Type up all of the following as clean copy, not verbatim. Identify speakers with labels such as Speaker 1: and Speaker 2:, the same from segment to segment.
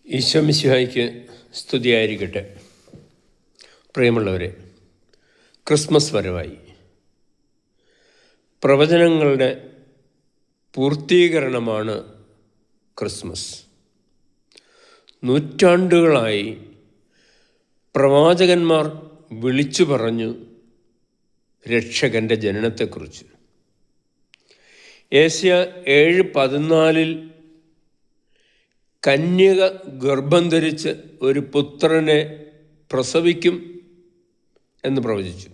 Speaker 1: ഈശോ മിശിഹായ്ക്ക് സ്തുതിയായിരിക്കട്ടെ. പ്രിയമുള്ളവരെ, ക്രിസ്മസ് വരവായി. പ്രവചനങ്ങളുടെ പൂർത്തീകരണമാണ് ക്രിസ്മസ്. നൂറ്റാണ്ടുകളായി പ്രവാചകന്മാർ വിളിച്ചു പറഞ്ഞു രക്ഷകൻ്റെ ജനനത്തെക്കുറിച്ച്. ഏഷ്യ 7:14 കന്യക ഗർഭം ധരിച്ച് ഒരു പുത്രനെ പ്രസവിക്കും എന്ന് പ്രവചിച്ചു.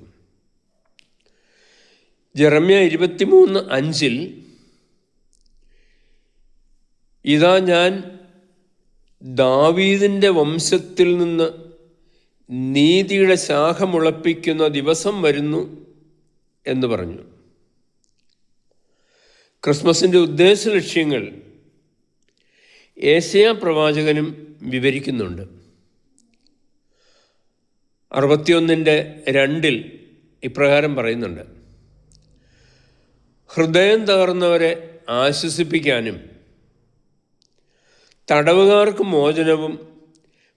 Speaker 1: ജെറമ്യ 23:5 ഇതാ ഞാൻ ദാവീദിൻ്റെ വംശത്തിൽ നിന്ന് നീതിയുടെ ശാഖ മുളപ്പിക്കുന്ന ദിവസം വരുന്നു എന്ന് പറഞ്ഞു. ക്രിസ്മസിൻ്റെ ഉദ്ദേശ ലക്ഷ്യങ്ങൾ ഏശയ്യാ പ്രവാചകനും വിവരിക്കുന്നുണ്ട്. 61:2 ഇപ്രകാരം പറയുന്നുണ്ട്: ഹൃദയം തകർന്നവരെ ആശ്വസിപ്പിക്കാനും തടവുകാർക്ക് മോചനവും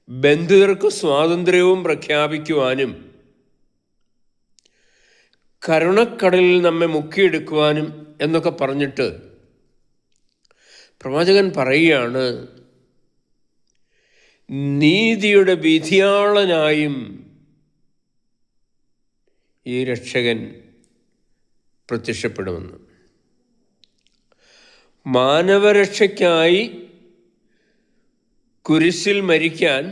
Speaker 1: ബന്ധിതർക്ക് സ്വാതന്ത്ര്യവും പ്രഖ്യാപിക്കുവാനും കരുണക്കടലിൽ നമ്മെ മുക്കിയെടുക്കുവാനും എന്നൊക്കെ പറഞ്ഞിട്ട് പ്രവാചകൻ പറയുകയാണ്, നീതിയുടെ വിധിയാളനായും ഈ രക്ഷകൻ പ്രത്യക്ഷപ്പെടുമെന്ന്. മാനവരക്ഷയ്ക്കായി കുരിശിൽ മരിക്കാൻ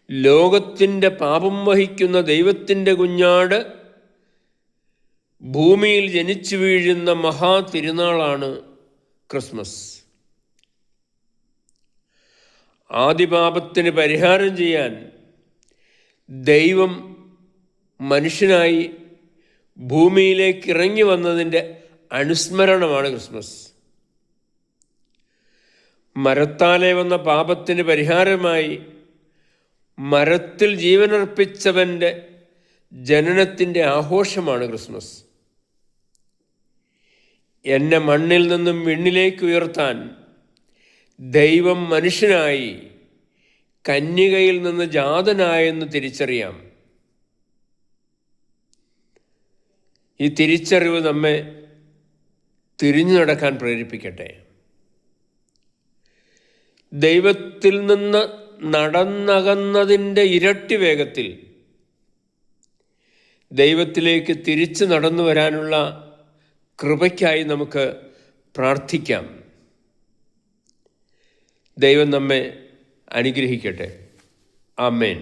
Speaker 1: ലോകത്തിൻ്റെ പാപം വഹിക്കുന്ന ദൈവത്തിൻ്റെ കുഞ്ഞാട് ഭൂമിയിൽ ജനിച്ചു വീഴുന്ന മഹാതിരുനാളാണ് ക്രിസ്മസ്. ആദിപാപത്തിന് പരിഹാരം ചെയ്യാൻ ദൈവം മനുഷ്യനായി ഭൂമിയിലേക്ക് ഇറങ്ങി വന്നതിൻ്റെ അനുസ്മരണമാണ് ക്രിസ്മസ്. മരത്താലെ വന്ന പാപത്തിന് പരിഹാരമായി മരത്തിൽ ജീവനർപ്പിച്ചവൻ്റെ ജനനത്തിൻ്റെ ആഘോഷമാണ് ക്രിസ്മസ്. എന്നെ മണ്ണിൽ നിന്നും വിണ്ണിലേക്ക് ഉയർത്താൻ ദൈവം മനുഷ്യനായി കന്യകയിൽ നിന്ന് ജാതനായെന്ന് തിരിച്ചറിയാം. ഈ തിരിച്ചറിവ് നമ്മെ തിരിഞ്ഞു നടക്കാൻ പ്രേരിപ്പിക്കട്ടെ. ദൈവത്തിൽ നിന്ന് നടന്നകന്നതിൻ്റെ ഇരട്ടി വേഗത്തിൽ ദൈവത്തിലേക്ക് തിരിച്ചു നടന്നു വരാനുള്ള കൃപയ്ക്കായി നമുക്ക് പ്രാർത്ഥിക്കാം. ദൈവം നമ്മെ അനുഗ്രഹിക്കട്ടെ. ആമേൻ.